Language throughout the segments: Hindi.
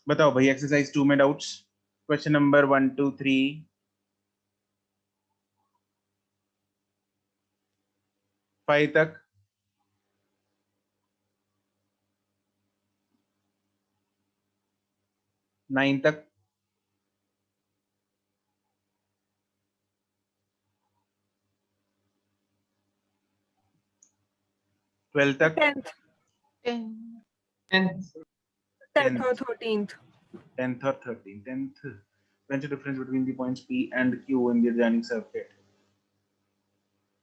बताओ भाई एक्सरसाइज 2 में डाउट्स, क्वेश्चन नंबर 1 2 3 5 तक। नाइन तक। ट्वेल्थ तक। 10th 10th और 13th 10th और 13th। 10th when's the difference between the points P and Q in the adjoining circuit?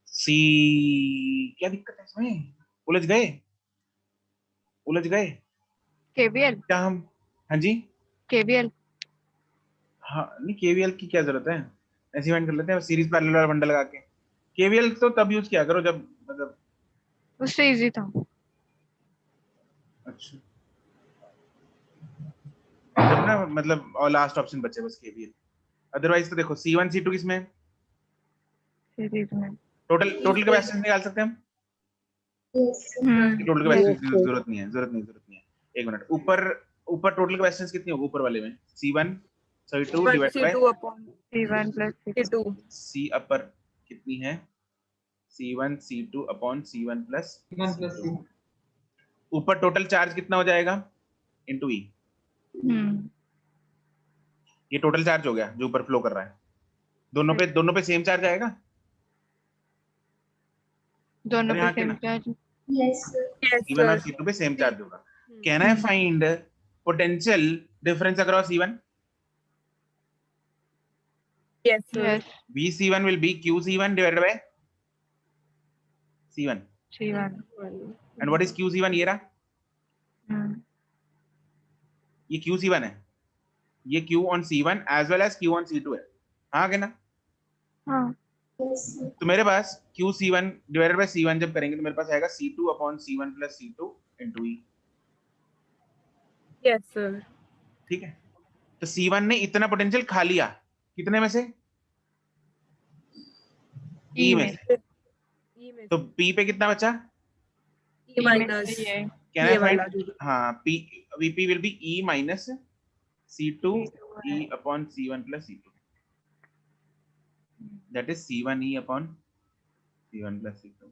C क्या दिक्कत है इसमें? उलझ गए केवीएल क्या हम? हाँ जी, केवीएल हाँ नहीं केवीएल की क्या जरूरत है, ऐसे फाइंड कर लेते हैं सीरीज पैरेलल वाला बंडल लगा के। केवीएल तो तब यूज किया करो जब मतलब उससे इजी था। अच्छा जब ना मतलब और लास्ट ऑप्शन बचे बस केवीएल। अदरवाइज तो देखो C1 C2 किसमें है? सीरीज में। टोटल कैपेसिटेंस निकाल सकते हैं हम। टोटल कैपेसिटेंस की जरूरत नहीं है। एक मिनट, ऊपर टोटल कैपेसिटेंस कितनी होगी ऊपर वाले में? C1 C2 divide by C2 upon C1 plus C2 C अपर कितनी है? C1 C2 upon C1 plus C2। ऊपर टोटल चार्ज कितना हो जाएगा? Into E। ये टोटल चार्ज हो गया जो ऊपर फ्लो कर रहा है। दोनों पे सेम चार्ज आएगा। दोनों अरे पे हाँ सेम ना, चार्ज। yes C1 और sir C2 पे सेम चार्ज होगा। Can I find potential difference across C1? yes sir yes VC1 will be QC1 divided by C1। C1 And what is QC1? ये रहा, ये QC1 है, ये Q on C1 as well as Q on C2 है। हाँ क्या ना? हाँ तो मेरे पास QC1 divided by C1 जब करेंगे तो मेरे पास आएगा C2 upon C1 plus C2 into E। yes sir ठीक है, तो C1 ने इतना पोटेंशियल खा लिया, कितने में से? E में से। E में तो P पे कितना बचा? E minus कैन आई ये वाला फाइंड? जो भी हाँ P VP will be E minus C2 E upon C1 plus C2, that is C1 E upon C1 plus C2।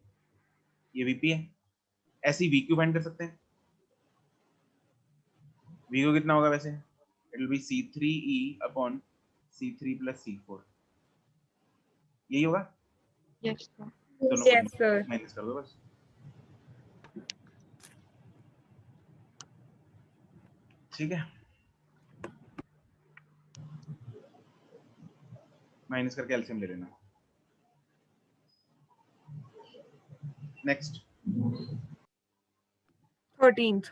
ये VP है। ऐसे ही VQ फाइंड कर सकते हैं। VQ कितना होगा वैसे? It will be C3E upon C3 plus C4। यही होगा। यस दोनों को yes sir माइनस कर दो बस। ठीक है, माइनस करके एलसीएम ले लेना। नेक्स्ट 13th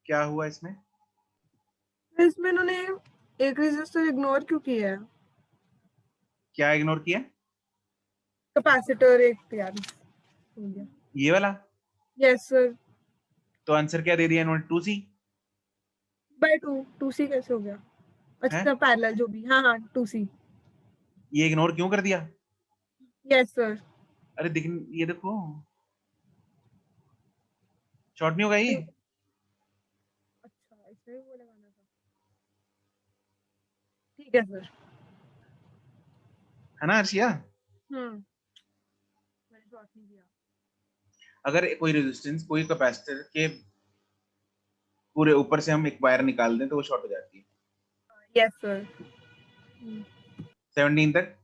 क्या हुआ इसमें? इसमें इन्होंने एक रेजिस्टर इग्नोर क्यों किया है? क्या इग्नोर किया? कैपेसिटर एक यार हो गया ये वाला। yes sir तो आंसर क्या दे दिया इन्होंने? 2C by 2C कैसे हो गया? है। अच्छा पैरेलल जो भी हाँ 2C ये इग्नोर क्यों कर दिया? yes sir अरे देख, ये देखो शॉर्ट नहीं होगा ये। अच्छा इसमें वो लगाना था, ठीक है सर। है ना अर्शिया? मैंने शॉर्ट नहीं किया। अगर कोई रेजिस्टेंस कोई कैपेसिटर के पूरे ऊपर से हम एक वायर निकाल दें तो वो शॉर्ट हो जाती है। यस सर 17 तक।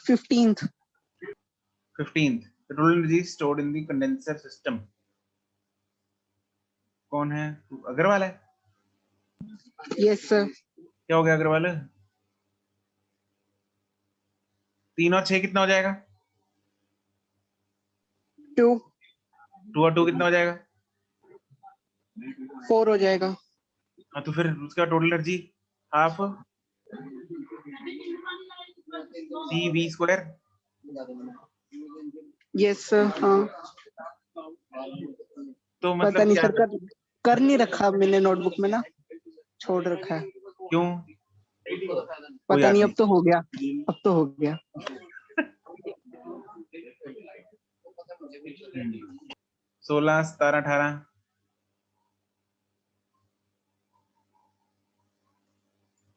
15th 15th the total energy stored in the condenser system। कौन है? अग्रवाल है। yes sir क्या हो गया अग्रवाल? 3 और 6 कितना हो जाएगा? 2 2 और 2 कितना हो जाएगा? 4 हो जाएगा। हाँ तो फिर उसका total energy half CV square. yes sir हाँ तो पता मतलब नहीं क्या? सर कर नहीं रखा मैंने नोटबुक में ना, छोड़ रखा है। क्यों? पता नहीं, अब तो हो गया, अब तो हो गया। 16, 17, 18,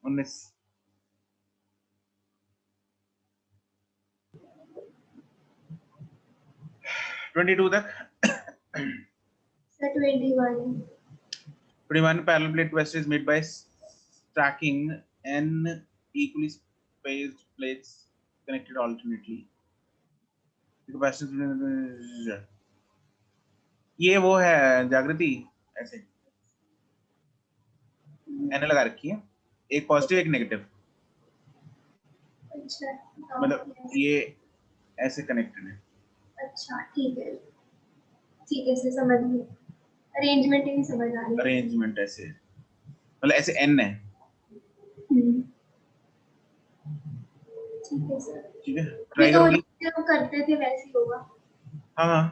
19, 22 तक। Sir, 21. 21 parallel plate test is made by stacking n equally spaced plates connected alternately. The capacitance, ये वो है जागृति, ऐसे n लगा रखी है, एक पॉजिटिव एक नेगेटिव, अच्छा, मतलब ये ऐसे कनेक्टेड है। अच्छा ठीक है सर, समझ गई। अरेंजमेंट ही नहीं समझ आ रही। अरेंजमेंट ऐसे, मतलब ऐसे n है। हम्म, ठीक है सर। ठीक है, ये ट्राई तो करोगी? जो करते थे वैसे ही होगा हाँ हाँ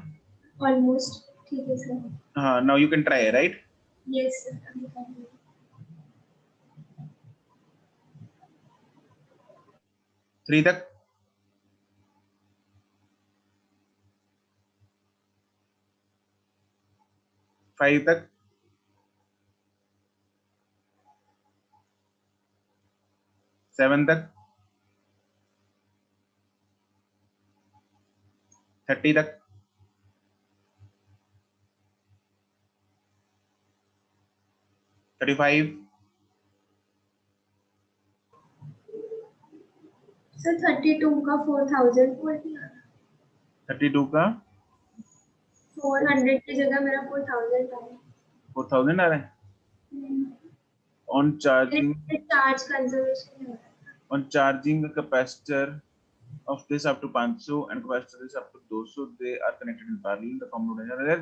ऑलमोस्ट। ठीक है सर। हाँ, now you can try, right? Yes sir, अभी कर रही हूँ। 3 तक। 5 तक। 7 तक। 30 तक। 35। सर 32 का 4000 बोल दिया। 32 का 400 की जगह मेरा 4000 का है। 4000 आ रहा है। On charging चार्ज कंजर्वेशन है। on charging the capacitor of this up to 500 and capacitor this up to 200, they are connected in parallel. The common node है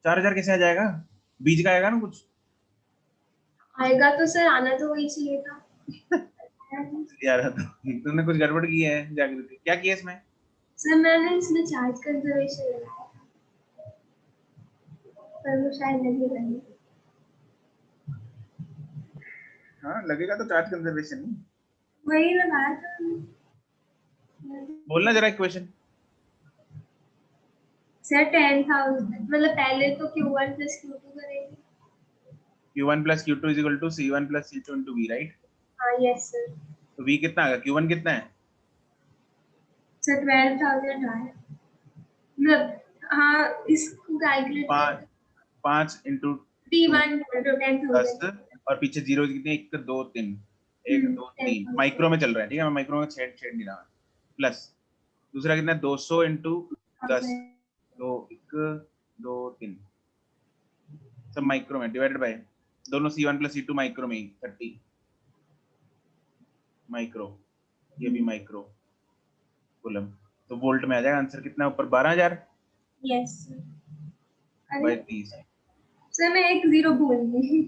4000 कैसे आ जाएगा? बीच का आएगा ना कुछ। आएगा तो सर, आना तो वही चाहिए था। यार तुमने कुछ गड़बड़ की है जागृति, क्या किया इसमें? सर मैंने इसमें चार्ज कंजर्वेशन लगाया था, पर वो शायद नहीं लगी। हाँ लगेगा तो चार्ज कंजर्वेशन नहीं। वही लगाया था बोलना जरा इक्वेशन। सर 10,000, मतलब पहले तो Q1 plus Q2 करेंगे। Q1 plus Q2 is equal to C1 plus C2 into V, right? हाँ यस सर। तो V कितना आएगा? Q1 कितना है? सर 12,000 आया, मतलब हाँ इसको कैलकुलेट 5 into P1 तो 10,000 10 और पीछे जीरो कितने? 1 2 3 1 2 3 माइक्रो में चल रहा है, ठीक है, मैं माइक्रो में छेड़ नहीं रहा। प्लस दूसरा कितना? 200 into 10 2 1 2 3 सब माइक्रो में डिवाइडेड बाय दोनों C1 plus C2 माइक्रो में 30 माइक्रो, ये भी माइक्रो कूलम। तो वोल्ट में आ जाएगा आंसर कितना ऊपर? 12000 यस बाय 30 सर। मैं एक जीरो भूल गई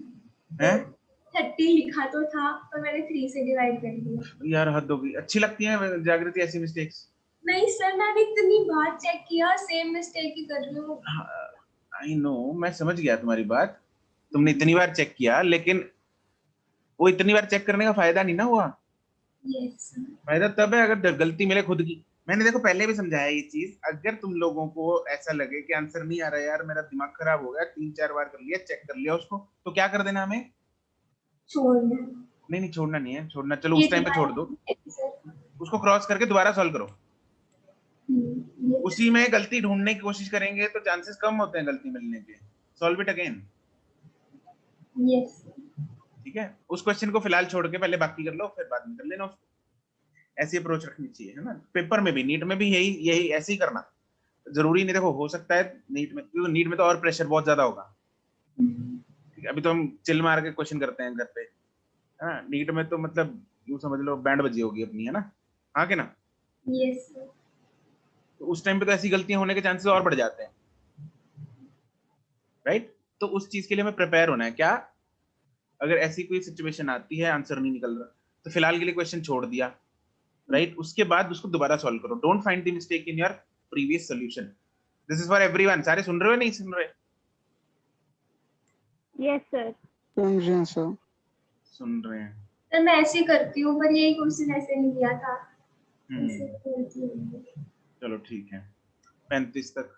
है। 30 लिखा तो था पर मैंने 3 से डिवाइड कर दिया। यार हद हो गई, अच्छी लगती है जागृति ऐसी मिस्टेक्स। नहीं सर, मैंने इतनी बार चेक किया, सेम मिस्टेक ही कर रही हूँ। आई नो, मैं समझ गया तुम्हारी बात, तुमने इतनी बार चेक किया, लेकिन वो इतनी बार चेक करने का फायदा नहीं ना हुआ। Yes sir. फायदा तब है अगर गलती मिले खुद की। मैंने देखो पहले भी समझाया ये चीज, अगर तुम लोगों को ऐसा लगे कि आंसर नहीं आ रहा यार, मेरा दिमाग खराब हो गया, 3-4 बार कर लिया, चेक कर लिया उसको, तो क्या कर देना हमें? छोड़ना नहीं छोड़ना नहीं है, छोड़ना चलो उस टाइम पे छोड़ दो, उसको क्रॉस करके दोबारा सॉल्व करो। उसी में गलती ढूंढने की कोशिश करेंगे तो चांसेस कम होते हैं गलती मिलने के। Solve it again. यस ठीक है, उस क्वेश्चन को फिलहाल छोड़ के पहले बाकी कर लो, फिर बाद में कर लेना उसको। ऐसी अप्रोच रखनी चाहिए, है ना? पेपर में भी, नीट में भी यही ऐसे ही करना। जरूरी नहीं, देखो हो सकता है नीट में, क्योंकि नीट में तो और प्रेशर बहुत ज्यादा होगा। ठीक है, अभी तो हम चिल मार के क्वेश्चन करते हैं घर पे, है ना? नीट में तो मतलब यूं समझ लो बैंड बजी होगी अपनी, है ना? हाँ के ना? यस तो उस टाइम पे तो ऐसी गलतियां होने के चांसेस और बढ़ जाते हैं, राइट? तो उस चीज के लिए हमें प्रिपेयर होना है। क्या? अगर ऐसी कोई सिचुएशन आती है, आंसर नहीं निकल रहा, तो फिलहाल के लिए क्वेश्चन छोड़ दिया, राइट? उसके बाद उसको दोबारा सॉल्व करो। Don't find the mistake in your previous solution. This is for everyone. सारे सुन रहे हो नहीं सुन रहे? Yes, sir. समझे सर। सुन रहे हैं। तो मैं ऐसे करती हूँ, पर यही क्वेश्चन ऐसे नहीं दिया था, ऐसे हम्म, करती हूँ। चलो ठीक है। 35 तक।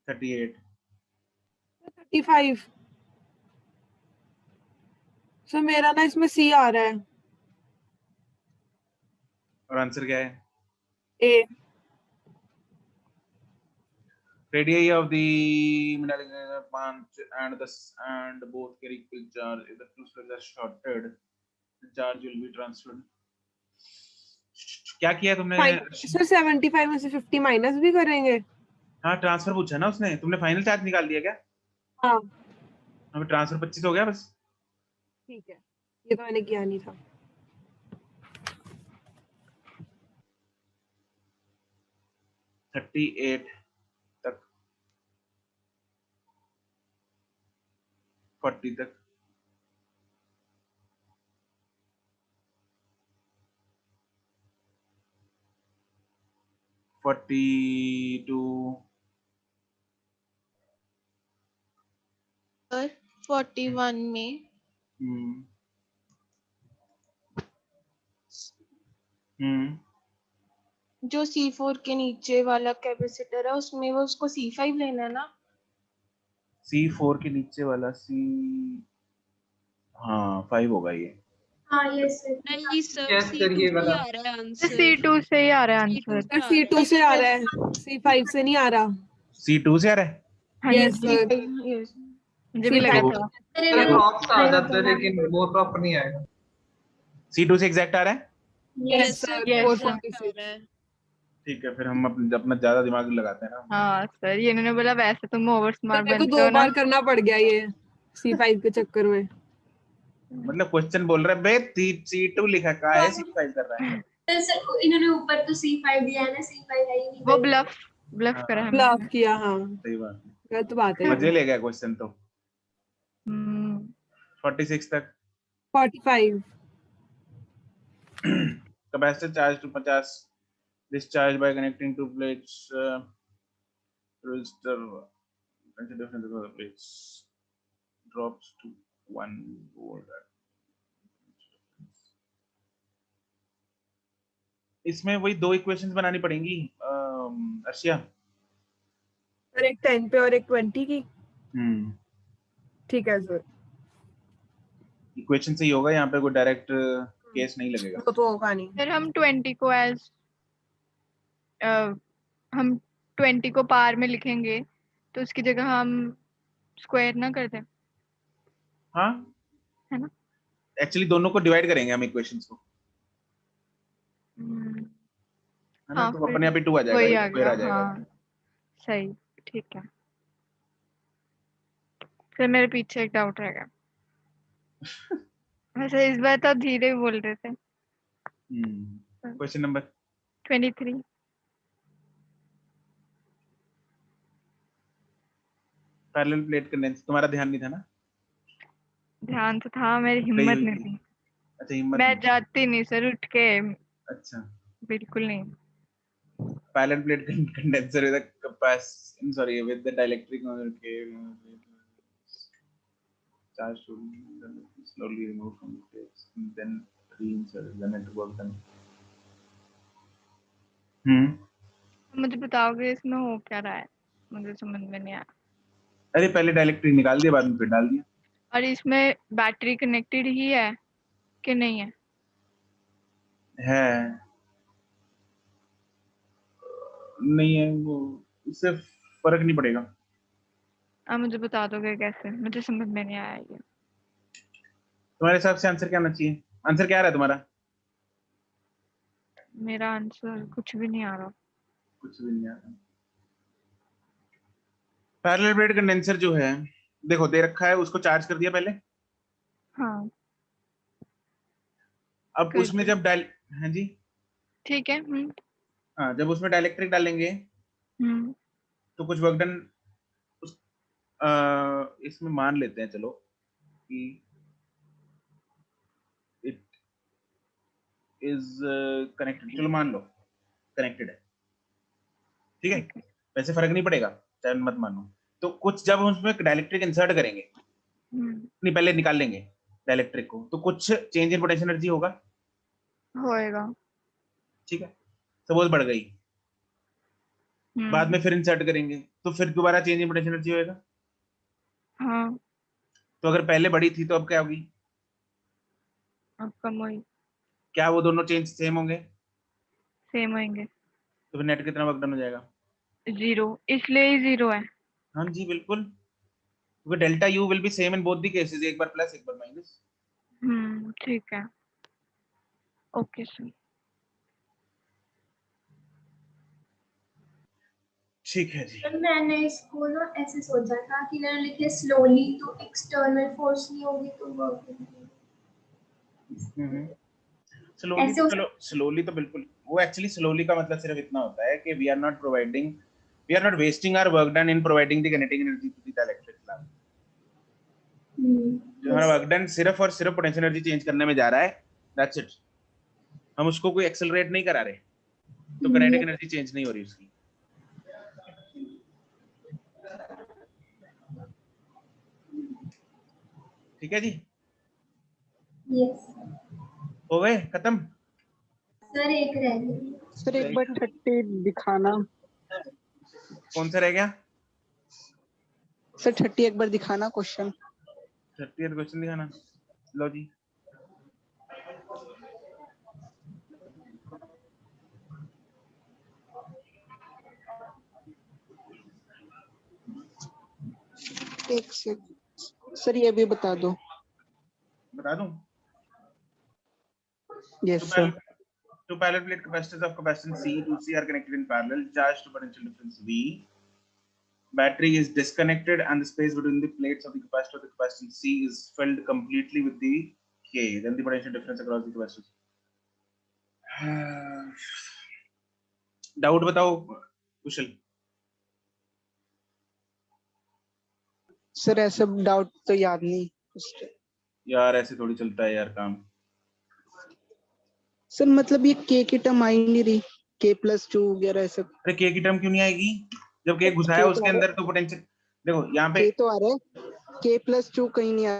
38। 35। सो मेरा ना इसमें सी आ रहा है। और आंसर क्या है? ए। Radii of the metallic punch and both carry equal charge. If the two spheres are shorted, the charge will be transferred. क्या किया तुमने? सर 75 में से 50 माइनस भी करेंगे? हाँ, ट्रांसफर पूछा ना उसने। तुमने फाइनल चार्ज निकाल दिया क्या? हाँ हमें ट्रांसफर 25 हो गया बस। ठीक है, ये तो मैंने किया नहीं था। 38 तक, 40 तक, 42, 41 में हम्म हम्म जो C4 के नीचे वाला कैपेसिटर है उसमें वो उसको C5 लेना है ना। C4 के नीचे वाला हाँ 5 होगा ये। हाँ ये सर, नहीं सर, Guess C2 करिए से ही वाला। आ रहा है आंसर। C2 से ही आ रहा है C2 आंसर। से आ सी रहा टू है। से आ रहा है, C5 से नहीं आ रहा। C2 से आ रहा है। हाँ यस जी, सर, Yes. मुझे भी लगा C5। था। अरे मेरे वो कॉप्स आ जाते हैं लेकिन वो प्रॉपर नहीं आएगा। C2 से एग्जैक्ट आ रहा है। Yes yes sir, sir, yes, बहुत sir. exact आ रहा है। ठीक है, फिर हम अपना ज्यादा दिमाग लगाते हैं ना। हाँ सर, ये इन्होंने बोला वैसे तुम ओवर पर स्मार्ट मेरे को बनते 2 हो ना। बार करना पड़ गया ये C5 के चक्कर में। मतलब क्वेश्चन बोल रहा है बे C2 लिखा का है, C5 कर रहा है। सर इन्होंने ऊपर तो C5 दिया है ना, C5 है ही नहीं। वो ब्लफ हाँ, करा है ब्लफ मैंने। किया, हाँ सही बात है। गलत बात है मजे ये। ले गया क्वेश्चन तो। हम्म, 46 तक। 45। Capacitor charge to 50, discharge by connecting two plates, resistor difference of the plates drops to 1 volt. इसमें वही 2 इक्वेशंस बनानी पड़ेंगी अर्शिया। सर एक 10 पे और एक 20 की। ठीक है सर, इक्वेशन से ही होगा, यहाँ पे कोई डायरेक्ट केस नहीं लगेगा। वो तो होगा नहीं। फिर हम 20 को एज हम 20 को पार में लिखेंगे तो उसकी जगह हम स्क्वायर ना कर दें, हाँ, है ना। एक्चुअली दोनों को डिवाइड करेंगे हम इक्वेशंस को, हम्म, है ना। हाँ तो फिर अपने आप ही 2 आ जाएगा, वही एक आ स्क्वायर गया। आ जाएगा। हाँ सही, ठीक है। फिर मेरे पीछे एक डाउट रह गया। वैसे इस बार तो धीरे बोल रहे थे। Question number 23। Parallel plate condense. तुम्हारा ध्यान नहीं था ना? ध्यान तो था, मेरी गई हिम्मत हुई नहीं थी। थी। अच्छा, हिम्मत मैं नहीं। जाती नहीं सर उठ के, अच्छा, बिल्कुल नहीं। Parallel plate condenser with with the dielectric charge to slowly remove from the plates and then reinsert the network then. मुझे बताओगे इसमें हो क्या रहा है, मुझे समझ में नहीं आया। अरे पहले डाइलेक्ट्रिक निकाल दिया, बाद में फिर डाल दिया। और इसमें बैटरी कनेक्टेड ही है कि नहीं है? नहीं है वो, उससे फर्क नहीं पड़ेगा। आप मुझे बता दोगे कैसे? मुझे समझ में नहीं आया ये। तुम्हारे हिसाब से आंसर क्या आना चाहिए? आंसर क्या आ रहा है तुम्हारा? मेरा आंसर कुछ भी नहीं आ रहा। कुछ भी नहीं आ रहा। पैरेलल प्लेट कंडेंसर जो है, देखो दे रखा है, उसको चार्ज कर दिया पहले। हाँ अब कर उसमें दिया। जब हाँ जी, ठीक है। हाँ, जब उसमें डाइलेक्ट्रिक डालेंगे तो कुछ वर्क डन उस इसमें मान लेते हैं चलो कि इट इज कनेक्टेड। चलो मान लो कनेक्टेड है, ठीक है। वैसे फर्क नहीं पड़ेगा चाहे मत मानो। तो कुछ जब हम उसमें डाइलेक्ट्रिक इंसर्ट करेंगे नहीं, पहले निकाल लेंगे डाइलेक्ट्रिक को, तो कुछ चेंज इन पोटेंशियल एनर्जी होगा, होएगा। ठीक है, सपोज बढ़ गई, बाद में हम्म। फिर इंसर्ट करेंगे तो फिर दोबारा चेंज इन पोटेंशियल एनर्जी होएगा। हाँ, तो अगर पहले बढ़ी थी तो अब क्या होगी, अब कम हुई। क्या वो दोनों चेंज सेम होंगे? सेम होंगे। तो फिर नेट कितना वर्क डन हो जाएगा? 0, इसलिए ही 0 है। हाँ जी बिल्कुल, क्योंकि delta U will be same in both the cases, एक बार प्लस एक बार माइनस। ठीक है। Okay sir. ठीक है जी। तो मैंने इसको ना ऐसे सोचा था कि मैंने लिखे स्लोली, तो एक्सटर्नल फोर्स नहीं होगी तो वर्क स्लोली ऐसे तो हो चलो, स्लोली तो बिल्कुल, वो एक्चुअली स्लोली का मतलब सिर्फ इतना होता है कि we are not wasting our work done in providing the kinetic energy to the electric lamp। जो हमारा वर्क डन सिर्फ और सिर्फ पोटेंशियल एनर्जी चेंज करने में जा रहा है, दैट्स इट। हम उसको कोई एक्सेलरेट नहीं करा रहे, तो काइनेटिक एनर्जी चेंज नहीं हो रही उसकी। ठीक है जी, यस हो गए खत्म। सर, एक रह गया। सर एक बार 30 दिखाना। कौन सा रह गया? सर 30 एक बार दिखाना क्वेश्चन। 30th क्वेश्चन दिखाना, लो जी। एक सेकंड सर, ये भी बता दो। बता दूं? Yes sir. Two parallel plate capacitors of capacitance C to C are connected in parallel, charged to potential difference V. Battery is disconnected and the space between the plates of the capacitor of the capacitance C is filled completely with the K. Then the potential difference across the capacitors. Doubt बताओ कुशल। सर ऐसा डाउट तो याद नहीं। यार ऐसे थोड़ी चलता है यार काम। सर मतलब ये के की टर्म आई नहीं रही, K+2 वगैरह सब। अरे के की टर्म क्यों नहीं आएगी? जब के घुसाया उसके अंदर तो पोटेंशियल, देखो यहाँ पे के तो आ रहा है, K+2 कहीं नहीं आ।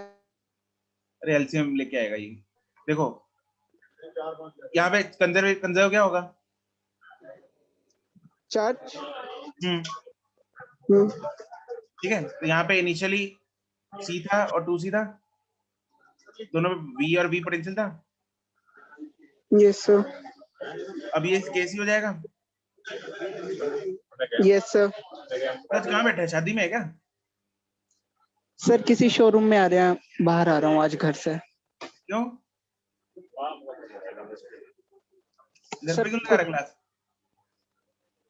अरे एलसीएम लेके आएगा ये, देखो यहाँ पे कंजर्व क्या होगा? चार्ज। ठीक है, तो यहाँ पे इनिशियली सी था और 2C था, दोनों में V और V पोटेंशियल था। Yes sir. अब ये केसी हो जाएगा। Yes sir. आज कहाँ बैठा है, शादी में है क्या? सर किसी शोरूम में आ रहे हैं, बाहर आ रहा हूँ आज घर से। क्यों? घर सर पे क्यों लगा रहा क्लास?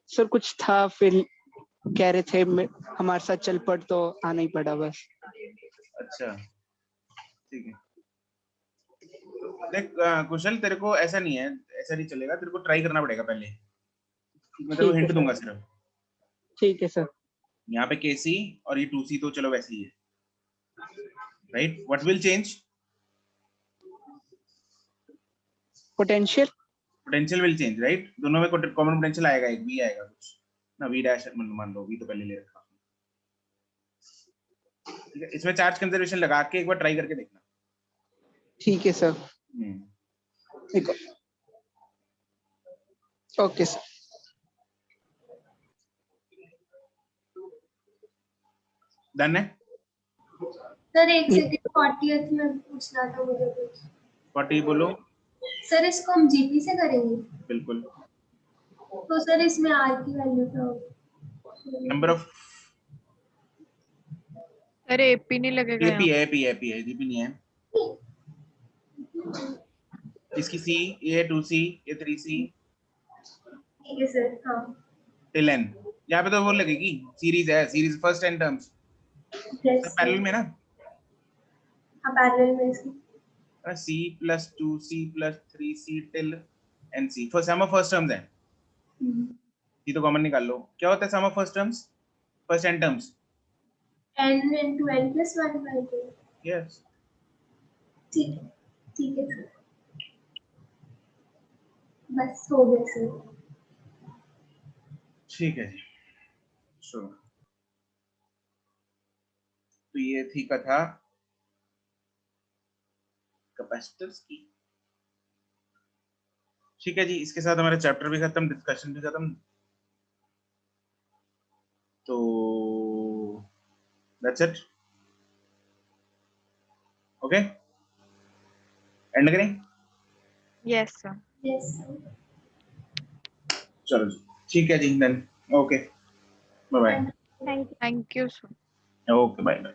सर कुछ था, फिर कह रहे थे हमारे साथ चल पड़, तो आना ही पड़ा बस। अच्छा, ठीक है। देख कुशल, तेरे को ऐसा नहीं है, ऐसा नहीं चलेगा, तेरे को ट्राई करना पड़ेगा पहले। मैं तेरे को हिंट दूंगा सिर्फ। ठीक है सर। यहाँ पे केसी और ये 2C तो चलो वैसे ही है, right? What will change? Potential will change, right? दोनों में कॉमन पोटेंशियल आएगा, एक V आएगा कुछ ना, V डैश मान लो, V तो पहले ले रखा। ठीक है, इसमें चार्ज कंजर्वेशन लगा के एक बार ट्राई करके देखना। ठीक है सर। Okay sir. डन है? सर एक सेकंड, 40th में पूछना था मुझे कुछ। 40 बोलो। सर इसको हम जीपी से करेंगे? बिल्कुल। तो सर इसमें आर की वैल्यू क्या होगी? नंबर ऑफ, अरे एपी नहीं लगेगा यहाँ। एपी है, जीपी नहीं है। इसकी C, ये 2C, ये 3C। ठीक है सर। हाँ टिल n, यहाँ पे तो वो लगेगी, सीरीज है, series first n terms parallel में ना। हाँ पैरेलल में इसकी C plus 2C plus 3C till NC, first sum of first terms है। ये तो कॉमन निकाल लो, क्या होता है sum of first terms, first n terms? n into n plus 1/2। Yes, ठीक है सर, बस हो गया सर। ठीक है जी। तो ये थी कथा कैपेसिटर्स की। ठीक है जी, इसके साथ हमारा चैप्टर भी खत्म, डिस्कशन भी खत्म। तो दैट्स इट। ओके, एंड करें? Yes sir. Yes, sir. चलो जी, ठीक है जी, then okay, bye bye. Thank you. Thank you sir. Okay, bye bye.